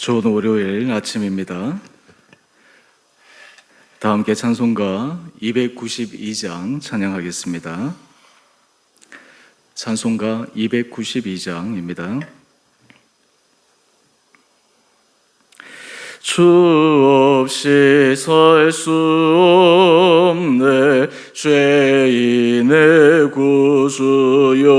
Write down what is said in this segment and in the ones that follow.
좋은 월요일 아침입니다. 다 함께 찬송가 292장 찬양하겠습니다. 찬송가 292장입니다. 주 없이 살 수 없네 죄인의 구주여,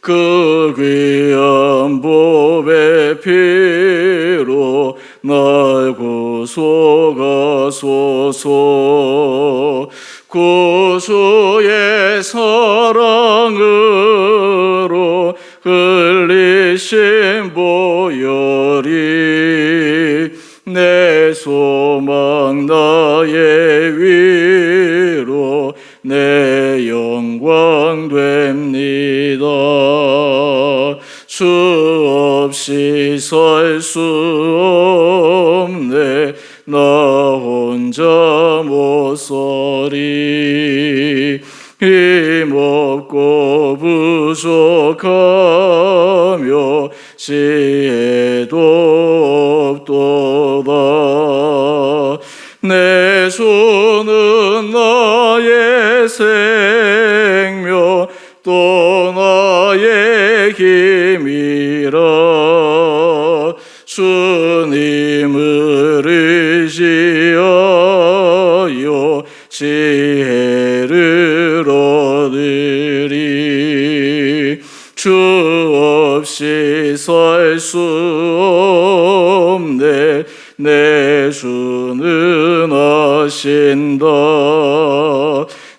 그 귀한 보배 피로 날 구속하소서. 구주의 사랑으로 흘리신 보혈이 내 소망 나의 위로 내 영광 됩니다. 주 없이 살 수 없네 나 혼자 못 살이. 힘없고 부족하며 지혜도 없도다. 내 주는 나의 생명 또 나의 힘이라. 주님을 의지하여 지혜를 얻으리. 주 없이 살 수 없네 내 주는 아신다.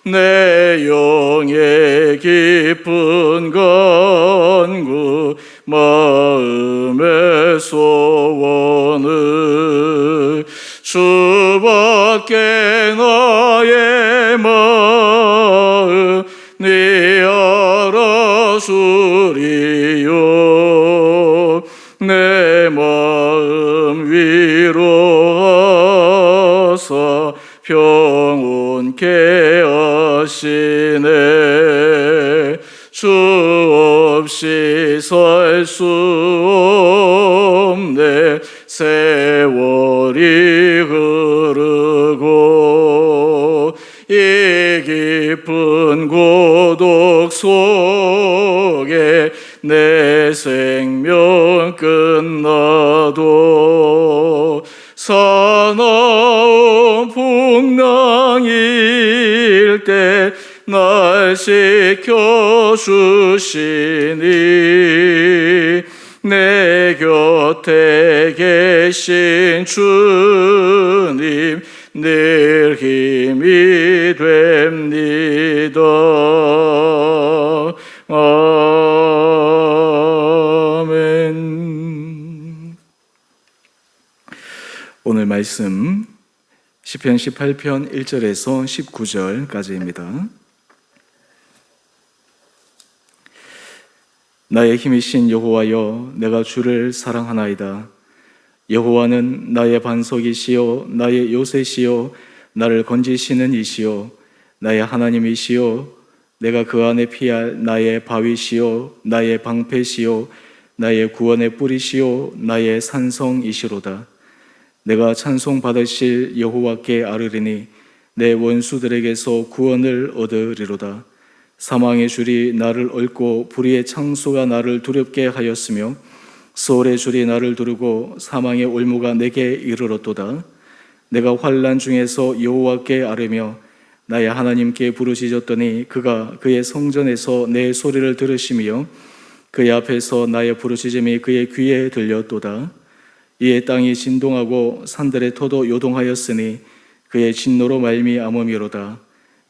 내 영의 깊은 간구 마음의 소원을 주밖에 나의 마음 네 알아주리요. 내 마음 위로하사 평온케 하시네. 주 없이 살 수 없네 세월이 흐르고 이 깊은 고독 속에 내 생명 끝나도 사나운 풍랑일 때 날 지켜주시니 내 곁에 계신 주님 늘 힘이 됩니다. 아멘. 오늘 말씀 시편 18편 1절에서 19절까지입니다. 나의 힘이신 여호와여, 내가 주를 사랑하나이다. 여호와는 나의 반석이시요 나의 요새시요 나를 건지시는 이시요 나의 하나님이시요 내가 그 안에 피할 나의 바위시요 나의 방패시요 나의 구원의 뿌리시요 나의 산성이시로다. 내가 찬송 받으실 여호와께 아뢰리니 내 원수들에게서 구원을 얻으리로다. 사망의 줄이 나를 얽고 불의의 창수가 나를 두렵게 하였으며 소울의 줄이 나를 두르고 사망의 올무가 내게 이르렀도다. 내가 환난 중에서 여호와께 아뢰며 나의 하나님께 부르짖었더니 그가 그의 성전에서 내 소리를 들으시며 그의 앞에서 나의 부르짖음이 그의 귀에 들렸도다. 이에 땅이 진동하고 산들의 터도 요동하였으니 그의 진노로 말미암음이로다.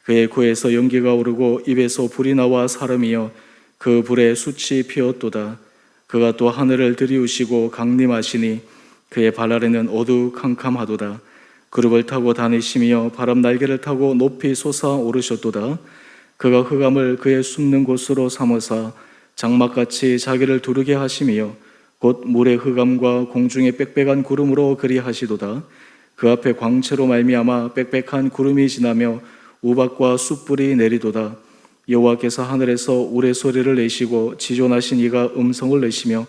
그의 코에서 연기가 오르고 입에서 불이 나와 사름이여 그 불에 숯이 피었도다. 그가 또 하늘을 들이우시고 강림하시니 그의 발 아래는 어두캄캄하도다. 그룹을 타고 다니시며 바람 날개를 타고 높이 솟아오르셨도다. 그가 흑암을 그의 숨는 곳으로 삼으사 장막같이 자기를 두르게 하시며 곧 물의 흑암과 공중의 빽빽한 구름으로 그리하시도다. 그 앞에 광채로 말미암아 빽빽한 구름이 지나며 우박과 숯불이 내리도다. 여호와께서 하늘에서 우레소리를 내시고 지존하신 이가 음성을 내시며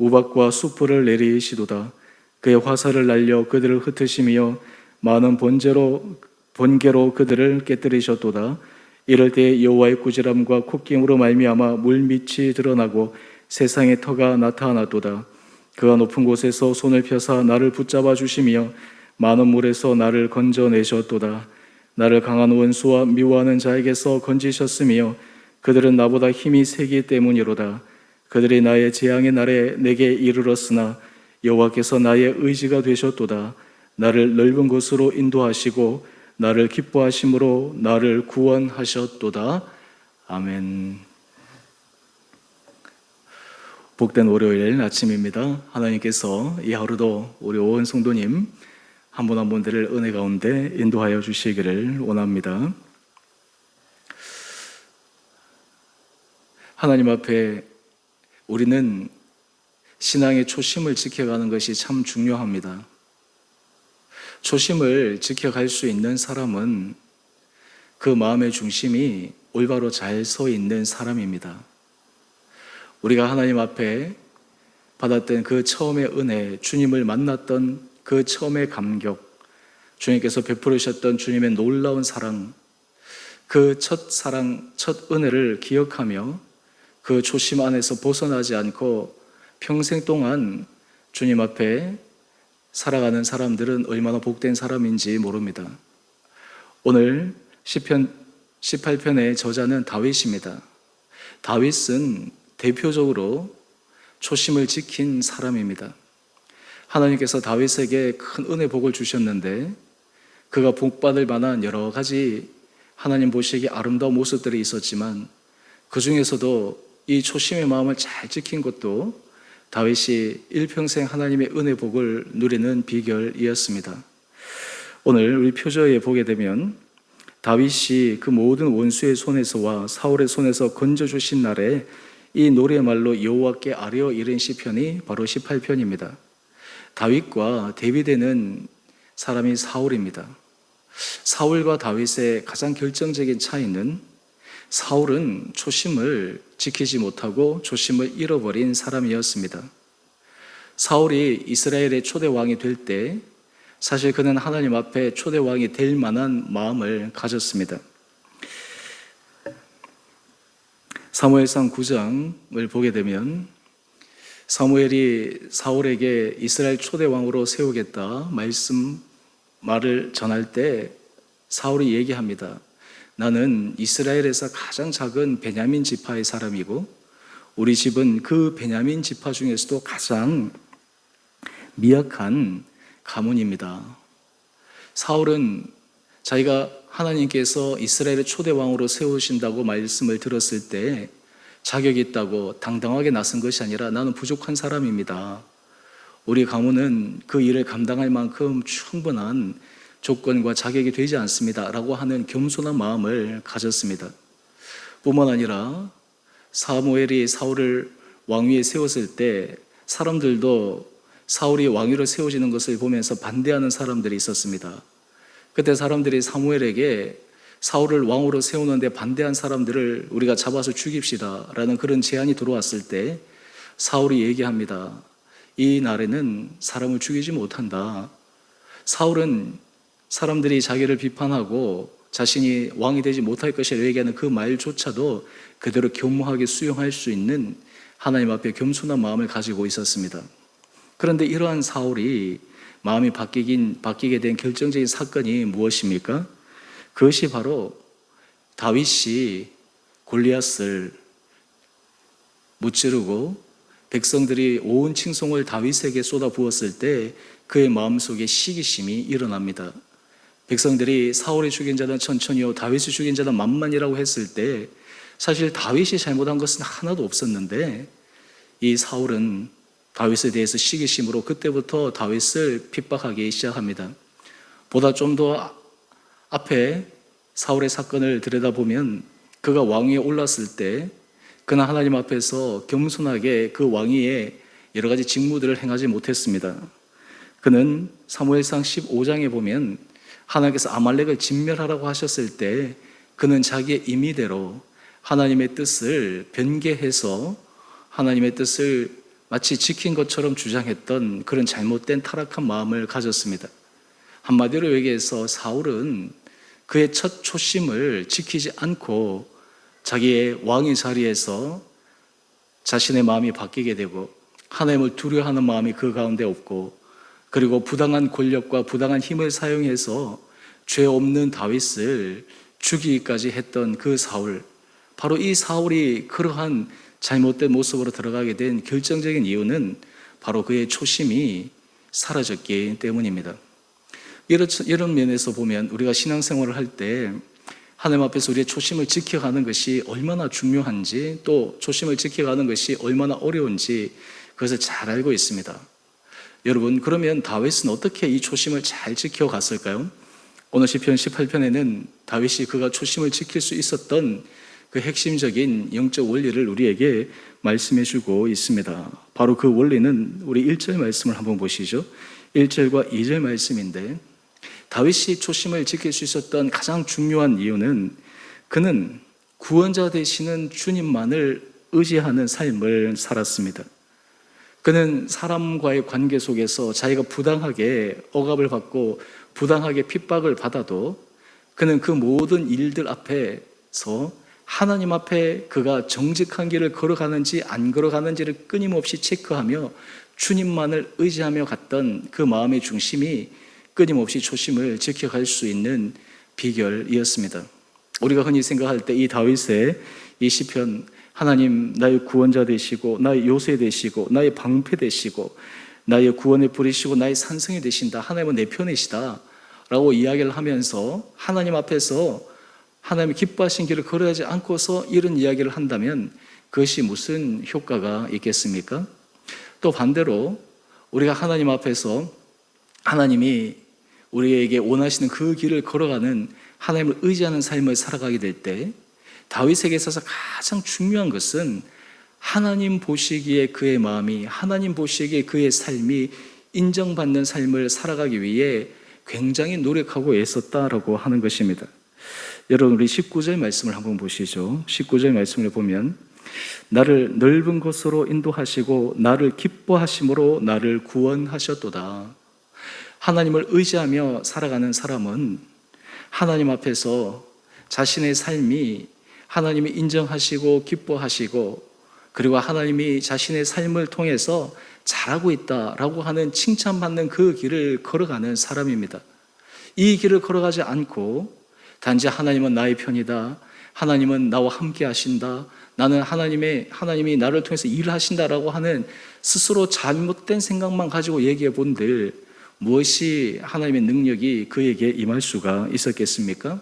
우박과 숯불을 내리시도다. 그의 화살을 날려 그들을 흩으시며 많은 번개로 그들을 깨뜨리셨도다. 이럴 때 여호와의 꾸지람과 콧김으로 말미암아 물밑이 드러나고 세상의 터가 나타났도다. 그가 높은 곳에서 손을 펴사 나를 붙잡아 주시며 많은 물에서 나를 건져내셨도다. 나를 강한 원수와 미워하는 자에게서 건지셨으며 그들은 나보다 힘이 세기 때문이로다. 그들이 나의 재앙의 날에 내게 이르렀으나 여호와께서 나의 의지가 되셨도다. 나를 넓은 곳으로 인도하시고 나를 기뻐하심으로 나를 구원하셨도다. 아멘. 복된 월요일 아침입니다. 하나님께서 이 하루도 우리 오은 성도님 한 분 한 분들을 은혜 가운데 인도하여 주시기를 원합니다. 하나님 앞에 우리는 신앙의 초심을 지켜가는 것이 참 중요합니다. 초심을 지켜갈 수 있는 사람은 그 마음의 중심이 올바로 잘 서 있는 사람입니다. 우리가 하나님 앞에 받았던 그 처음의 은혜, 주님을 만났던 그 처음의 감격, 주님께서 베풀으셨던 주님의 놀라운 사랑, 그 첫 사랑, 첫 은혜를 기억하며 그 초심 안에서 벗어나지 않고 평생 동안 주님 앞에 살아가는 사람들은 얼마나 복된 사람인지 모릅니다. 오늘 시편 18편의 저자는 다윗입니다. 다윗은 대표적으로 초심을 지킨 사람입니다. 하나님께서 다윗에게 큰 은혜 복을 주셨는데 그가 복받을 만한 여러 가지 하나님 보시기에 아름다운 모습들이 있었지만 그 중에서도 이 초심의 마음을 잘 지킨 것도 다윗이 일평생 하나님의 은혜 복을 누리는 비결이었습니다. 오늘 우리 표저에 보게 되면 다윗이 그 모든 원수의 손에서와 사울의 손에서 건져주신 날에 이 노래말로 여호와께 아뢰어 이른 시편이 바로 18편입니다. 다윗과 대비되는 사람이 사울입니다. 사울과 다윗의 가장 결정적인 차이는 사울은 초심을 지키지 못하고 초심을 잃어버린 사람이었습니다. 사울이 이스라엘의 초대왕이 될 때 사실 그는 하나님 앞에 초대왕이 될 만한 마음을 가졌습니다. 사무엘상 9장을 보게 되면 사무엘이 사울에게 이스라엘 초대왕으로 세우겠다 말을 전할 때 사울이 얘기합니다. 나는 이스라엘에서 가장 작은 베냐민 지파의 사람이고 우리 집은 그 베냐민 지파 중에서도 가장 미약한 가문입니다. 사울은 자기가 하나님께서 이스라엘의 초대왕으로 세우신다고 말씀을 들었을 때 자격이 있다고 당당하게 나선 것이 아니라 나는 부족한 사람입니다. 우리 가문은 그 일을 감당할 만큼 충분한 조건과 자격이 되지 않습니다 라고 하는 겸손한 마음을 가졌습니다. 뿐만 아니라 사무엘이 사울을 왕위에 세웠을 때 사람들도 사울이 왕위로 세워지는 것을 보면서 반대하는 사람들이 있었습니다. 그때 사람들이 사무엘에게 사울을 왕으로 세우는데 반대한 사람들을 우리가 잡아서 죽입시다 라는 그런 제안이 들어왔을 때 사울이 얘기합니다. 이 날에는 사람을 죽이지 못한다. 사울은 사람들이 자기를 비판하고 자신이 왕이 되지 못할 것이라고 얘기하는 그 말조차도 그대로 겸허하게 수용할 수 있는 하나님 앞에 겸손한 마음을 가지고 있었습니다. 그런데 이러한 사울이 마음이 바뀌게 된 결정적인 사건이 무엇입니까? 그것이 바로 다윗이 골리앗을 무찌르고 백성들이 온 칭송을 다윗에게 쏟아부었을 때 그의 마음속에 시기심이 일어납니다. 백성들이 사울이 죽인 자는 천천히요 다윗이 죽인 자는 만만이라고 했을 때 사실 다윗이 잘못한 것은 하나도 없었는데 이 사울은 다윗에 대해서 시기심으로 그때부터 다윗을 핍박하기 시작합니다. 보다 좀 더 앞에 사울의 사건을 들여다보면 그가 왕위에 올랐을 때 그는 하나님 앞에서 겸손하게 그 왕위에 여러 가지 직무들을 행하지 못했습니다. 그는 사무엘상 15장에 보면 하나님께서 아말렉을 진멸하라고 하셨을 때 그는 자기의 임의대로 하나님의 뜻을 변개해서 하나님의 뜻을 마치 지킨 것처럼 주장했던 그런 잘못된 타락한 마음을 가졌습니다. 한마디로 얘기해서 사울은 그의 첫 초심을 지키지 않고 자기의 왕의 자리에서 자신의 마음이 바뀌게 되고 하나님을 두려워하는 마음이 그 가운데 없고, 그리고 부당한 권력과 부당한 힘을 사용해서 죄 없는 다윗을 죽이기까지 했던 그 사울, 바로 이 사울이 그러한 잘못된 모습으로 들어가게 된 결정적인 이유는 바로 그의 초심이 사라졌기 때문입니다. 이런 면에서 보면 우리가 신앙생활을 할 때 하나님 앞에서 우리의 초심을 지켜가는 것이 얼마나 중요한지, 또 초심을 지켜가는 것이 얼마나 어려운지 그것을 잘 알고 있습니다. 여러분, 그러면 다윗은 어떻게 이 초심을 잘 지켜갔을까요? 오늘 시편 18편에는 다윗이 그가 초심을 지킬 수 있었던 그 핵심적인 영적 원리를 우리에게 말씀해 주고 있습니다. 바로 그 원리는 우리 1절 말씀을 한번 보시죠. 1절과 2절 말씀인데, 다윗이 초심을 지킬 수 있었던 가장 중요한 이유는 그는 구원자 되시는 주님만을 의지하는 삶을 살았습니다. 그는 사람과의 관계 속에서 자기가 부당하게 억압을 받고 부당하게 핍박을 받아도 그는 그 모든 일들 앞에서 하나님 앞에 그가 정직한 길을 걸어가는지 안 걸어가는지를 끊임없이 체크하며 주님만을 의지하며 갔던 그 마음의 중심이 끊임없이 초심을 지켜갈 수 있는 비결이었습니다. 우리가 흔히 생각할 때 이 다윗의 이 시편, 하나님 나의 구원자 되시고 나의 요새 되시고 나의 방패 되시고 나의 구원의 뿌리시고 나의 산성이 되신다, 하나님은 내 편이시다 라고 이야기를 하면서 하나님 앞에서 하나님이 기뻐하신 길을 걸어가지 않고서 이런 이야기를 한다면 그것이 무슨 효과가 있겠습니까? 또 반대로 우리가 하나님 앞에서 하나님이 우리에게 원하시는 그 길을 걸어가는, 하나님을 의지하는 삶을 살아가게 될 때 다윗에게 있어서 가장 중요한 것은 하나님 보시기에 그의 마음이, 하나님 보시기에 그의 삶이 인정받는 삶을 살아가기 위해 굉장히 노력하고 애썼다라고 하는 것입니다. 여러분, 우리 19절 말씀을 한번 보시죠. 19절 말씀을 보면 나를 넓은 곳으로 인도하시고 나를 기뻐하심으로 나를 구원하셨도다. 하나님을 의지하며 살아가는 사람은 하나님 앞에서 자신의 삶이 하나님이 인정하시고 기뻐하시고, 그리고 하나님이 자신의 삶을 통해서 잘하고 있다라고 하는 칭찬받는 그 길을 걸어가는 사람입니다. 이 길을 걸어가지 않고 단지 하나님은 나의 편이다, 하나님은 나와 함께 하신다, 나는 하나님이 나를 통해서 일을 하신다라고 하는 스스로 잘못된 생각만 가지고 얘기해 본들 무엇이 하나님의 능력이 그에게 임할 수가 있었겠습니까?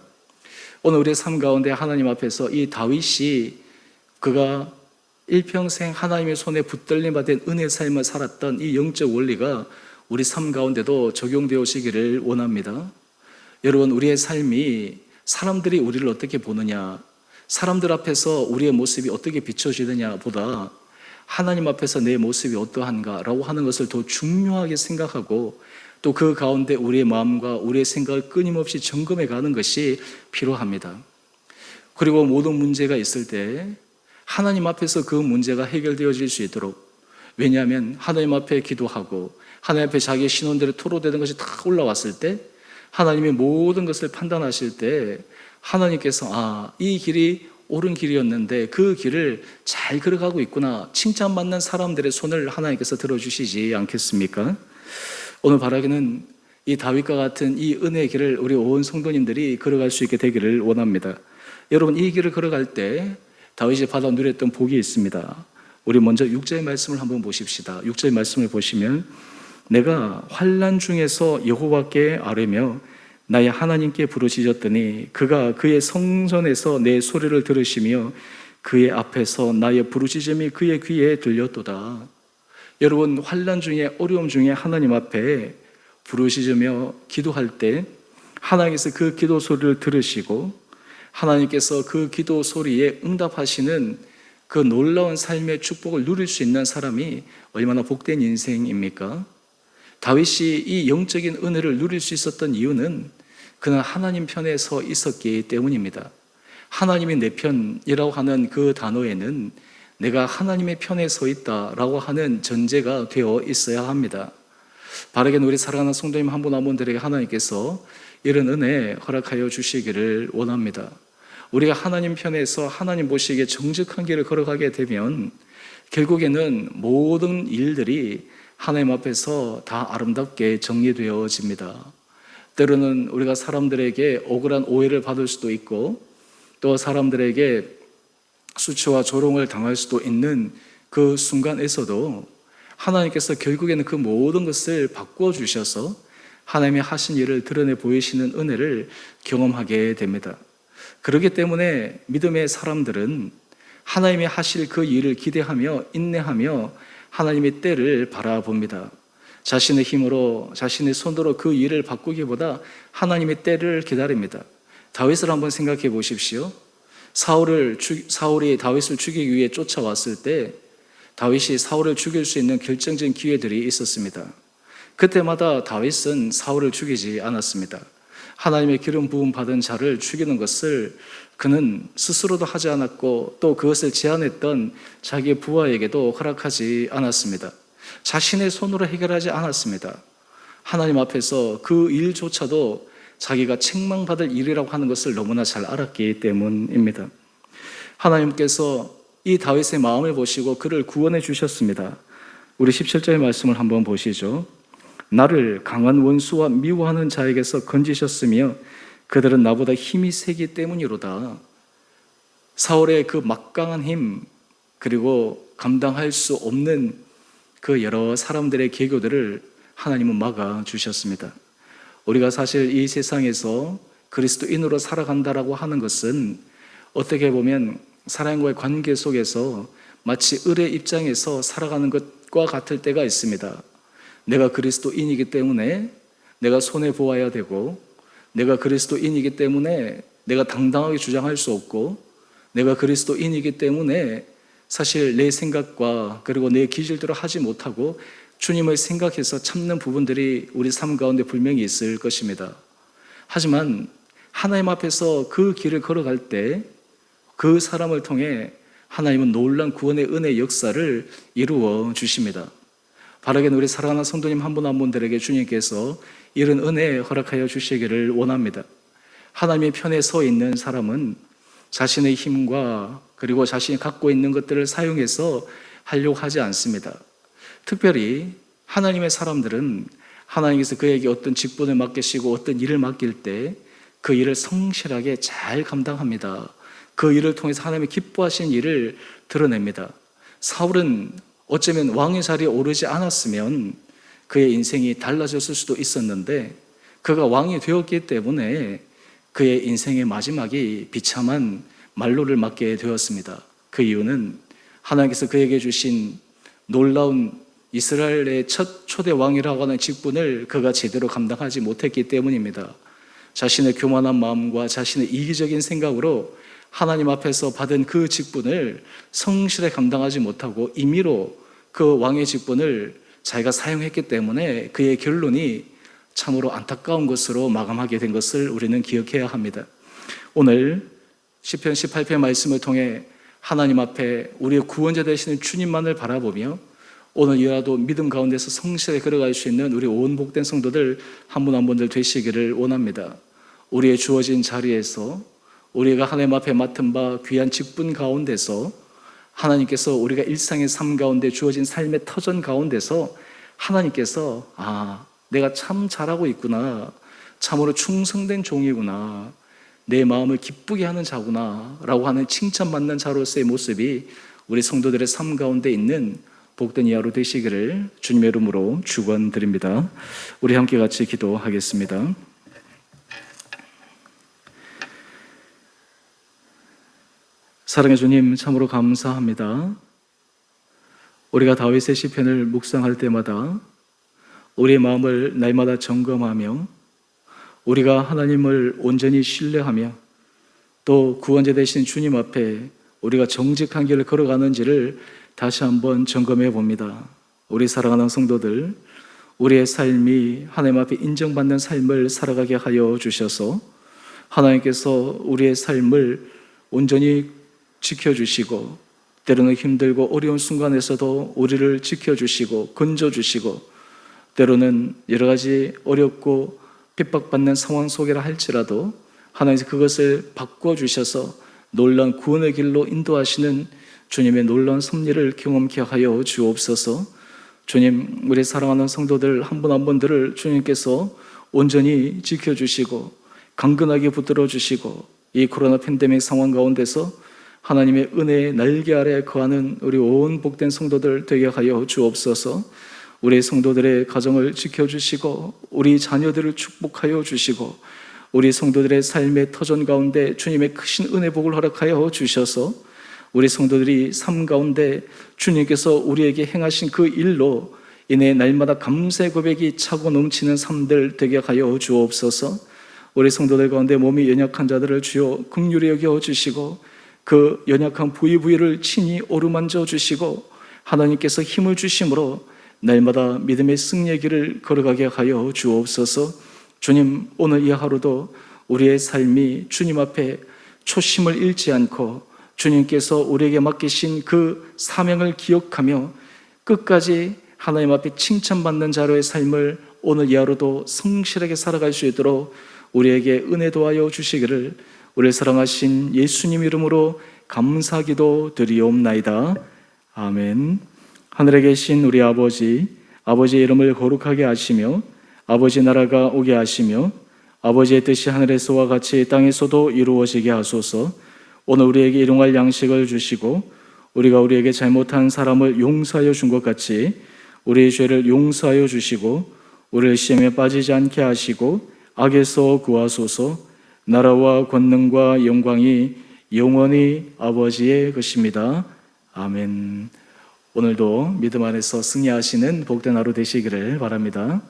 오늘 우리의 삶 가운데 하나님 앞에서 이 다윗이 그가 일평생 하나님의 손에 붙들림 받은 은혜의 삶을 살았던 이 영적 원리가 우리 삶 가운데도 적용되어지기를 원합니다. 여러분, 우리의 삶이 사람들이 우리를 어떻게 보느냐, 사람들 앞에서 우리의 모습이 어떻게 비춰지느냐 보다 하나님 앞에서 내 모습이 어떠한가라고 하는 것을 더 중요하게 생각하고, 또 그 가운데 우리의 마음과 우리의 생각을 끊임없이 점검해 가는 것이 필요합니다. 그리고 모든 문제가 있을 때 하나님 앞에서 그 문제가 해결되어질 수 있도록, 왜냐하면 하나님 앞에 기도하고 하나님 앞에 자기의 신원대로 토로되는 것이 다 올라왔을 때 하나님이 모든 것을 판단하실 때 하나님께서 이 길이 옳은 길이었는데 그 길을 잘 걸어가고 있구나, 칭찬받는 사람들의 손을 하나님께서 들어주시지 않겠습니까? 오늘 바라기는 이 다윗과 같은 이 은혜의 길을 우리 온 성도님들이 걸어갈 수 있게 되기를 원합니다. 여러분, 이 길을 걸어갈 때 다윗이 받아 누렸던 복이 있습니다. 우리 먼저 6절 말씀을 한번 보십시다. 6절 말씀을 보시면 내가 환난 중에서 여호와께 아뢰며 나의 하나님께 부르짖었더니 그가 그의 성전에서 내 소리를 들으시며 그의 앞에서 나의 부르짖음이 그의 귀에 들렸도다. 여러분, 환난 중에, 어려움 중에 하나님 앞에 부르짖으며 기도할 때 하나님께서 그 기도 소리를 들으시고 하나님께서 그 기도 소리에 응답하시는 그 놀라운 삶의 축복을 누릴 수 있는 사람이 얼마나 복된 인생입니까? 다윗이 이 영적인 은혜를 누릴 수 있었던 이유는 그는 하나님 편에 서 있었기 때문입니다. 하나님이 내 편이라고 하는 그 단어에는 내가 하나님의 편에 서 있다라고 하는 전제가 되어 있어야 합니다. 바르게 우리 사랑하는 성도님 한 분 한 분들에게 하나님께서 이런 은혜 허락하여 주시기를 원합니다. 우리가 하나님 편에서 하나님 보시기에 정직한 길을 걸어가게 되면 결국에는 모든 일들이 하나님 앞에서 다 아름답게 정리되어집니다. 때로는 우리가 사람들에게 억울한 오해를 받을 수도 있고 또 사람들에게 수치와 조롱을 당할 수도 있는 그 순간에서도 하나님께서 결국에는 그 모든 것을 바꾸어 주셔서 하나님이 하신 일을 드러내 보이시는 은혜를 경험하게 됩니다. 그렇기 때문에 믿음의 사람들은 하나님이 하실 그 일을 기대하며 인내하며 하나님의 때를 바라봅니다. 자신의 힘으로 자신의 손으로 그 일을 바꾸기보다 하나님의 때를 기다립니다. 다윗을 한번 생각해 보십시오. 사울이 다윗을 죽이기 위해 쫓아왔을 때 다윗이 사울을 죽일 수 있는 결정적인 기회들이 있었습니다. 그때마다 다윗은 사울을 죽이지 않았습니다. 하나님의 기름 부음 받은 자를 죽이는 것을 그는 스스로도 하지 않았고 또 그것을 제안했던 자기의 부하에게도 허락하지 않았습니다. 자신의 손으로 해결하지 않았습니다. 하나님 앞에서 그 일조차도 자기가 책망받을 일이라고 하는 것을 너무나 잘 알았기 때문입니다. 하나님께서 이 다윗의 마음을 보시고 그를 구원해 주셨습니다. 우리 17절의 말씀을 한번 보시죠. 나를 강한 원수와 미워하는 자에게서 건지셨으며 그들은 나보다 힘이 세기 때문이로다. 사울의 그 막강한 힘 그리고 감당할 수 없는 그 여러 사람들의 계교들을 하나님은 막아 주셨습니다. 우리가 사실 이 세상에서 그리스도인으로 살아간다라고 하는 것은 어떻게 보면 사람과의 관계 속에서 마치 을의 입장에서 살아가는 것과 같을 때가 있습니다. 내가 그리스도인이기 때문에 내가 손해보아야 되고 내가 그리스도인이기 때문에 내가 당당하게 주장할 수 없고 내가 그리스도인이기 때문에 사실 내 생각과 그리고 내 기질대로 하지 못하고 주님을 생각해서 참는 부분들이 우리 삶 가운데 분명히 있을 것입니다. 하지만 하나님 앞에서 그 길을 걸어갈 때 그 사람을 통해 하나님은 놀라운 구원의 은혜 역사를 이루어 주십니다. 바르게 우리 사랑하는 성도님 한 분 한 분들에게 주님께서 이런 은혜 허락하여 주시기를 원합니다. 하나님의 편에 서 있는 사람은 자신의 힘과 그리고 자신이 갖고 있는 것들을 사용해서 하려고 하지 않습니다. 특별히 하나님의 사람들은 하나님께서 그에게 어떤 직분을 맡기시고 어떤 일을 맡길 때 그 일을 성실하게 잘 감당합니다. 그 일을 통해서 하나님이 기뻐하신 일을 드러냅니다. 사울은 어쩌면 왕의 자리에 오르지 않았으면 그의 인생이 달라졌을 수도 있었는데 그가 왕이 되었기 때문에 그의 인생의 마지막이 비참한 말로를 맞게 되었습니다. 그 이유는 하나님께서 그에게 주신 놀라운 이스라엘의 첫 초대 왕이라고 하는 직분을 그가 제대로 감당하지 못했기 때문입니다. 자신의 교만한 마음과 자신의 이기적인 생각으로 하나님 앞에서 받은 그 직분을 성실히 감당하지 못하고 임의로 그 왕의 직분을 자기가 사용했기 때문에 그의 결론이 참으로 안타까운 것으로 마감하게 된 것을 우리는 기억해야 합니다. 오늘 시편 18편 말씀을 통해 하나님 앞에 우리의 구원자 되시는 주님만을 바라보며 오늘 이라도 믿음 가운데서 성실히 걸어갈 수 있는 우리 온 복된 성도들 한 분 한 분들 되시기를 원합니다. 우리의 주어진 자리에서 우리가 하나님 앞에 맡은 바 귀한 직분 가운데서 하나님께서 우리가 일상의 삶 가운데 주어진 삶의 터전 가운데서 하나님께서 내가 참 잘하고 있구나, 참으로 충성된 종이구나, 내 마음을 기쁘게 하는 자구나 라고 하는 칭찬받는 자로서의 모습이 우리 성도들의 삶 가운데 있는 복된 이하로 되시기를 주님의 이름으로 축원드립니다. 우리 함께 같이 기도하겠습니다. 사랑의 주님, 참으로 감사합니다. 우리가 다윗의 시편을 묵상할 때마다 우리의 마음을 날마다 점검하며 우리가 하나님을 온전히 신뢰하며 또 구원자 되신 주님 앞에 우리가 정직한 길을 걸어가는지를 다시 한번 점검해 봅니다. 우리 사랑하는 성도들, 우리의 삶이 하나님 앞에 인정받는 삶을 살아가게 하여 주셔서 하나님께서 우리의 삶을 온전히 지켜주시고 때로는 힘들고 어려운 순간에서도 우리를 지켜주시고 건져주시고, 때로는 여러 가지 어렵고 핍박받는 상황 속이라 할지라도 하나님께서 그것을 바꿔주셔서 놀라운 구원의 길로 인도하시는 주님의 놀라운 섭리를 경험케 하여 주옵소서. 주님, 우리 사랑하는 성도들 한 분 한 분들을 주님께서 온전히 지켜주시고 강건하게 붙들어 주시고, 이 코로나 팬데믹 상황 가운데서 하나님의 은혜의 날개 아래 거하는 우리 온 복된 성도들 되게 하여 주옵소서. 우리 성도들의 가정을 지켜주시고 우리 자녀들을 축복하여 주시고, 우리 성도들의 삶의 터전 가운데 주님의 크신 은혜 복을 허락하여 주셔서 우리 성도들이 삶 가운데 주님께서 우리에게 행하신 그 일로 인해 날마다 감사의 고백이 차고 넘치는 삶들 되게 하여 주옵소서. 우리 성도들 가운데 몸이 연약한 자들을 주여 긍휼히 여겨 주시고 그 연약한 부위부위를 친히 어루만져 주시고 하나님께서 힘을 주심으로 날마다 믿음의 승리의 길을 걸어가게 하여 주옵소서. 주님, 오늘 이 하루도 우리의 삶이 주님 앞에 초심을 잃지 않고 주님께서 우리에게 맡기신 그 사명을 기억하며 끝까지 하나님 앞에 칭찬받는 자로의 삶을 오늘 이 하루도 성실하게 살아갈 수 있도록 우리에게 은혜 도하여 주시기를 우리를 사랑하신 예수님 이름으로 감사기도 드리옵나이다. 아멘. 하늘에 계신 우리 아버지, 아버지의 이름을 거룩하게 하시며 아버지 나라가 오게 하시며 아버지의 뜻이 하늘에서와 같이 땅에서도 이루어지게 하소서. 오늘 우리에게 일용할 양식을 주시고 우리가 우리에게 잘못한 사람을 용서하여 준 것 같이 우리의 죄를 용서하여 주시고 우리를 시험에 빠지지 않게 하시고 악에서 구하소서. 나라와 권능과 영광이 영원히 아버지의 것입니다. 아멘. 오늘도 믿음 안에서 승리하시는 복된 하루 되시기를 바랍니다.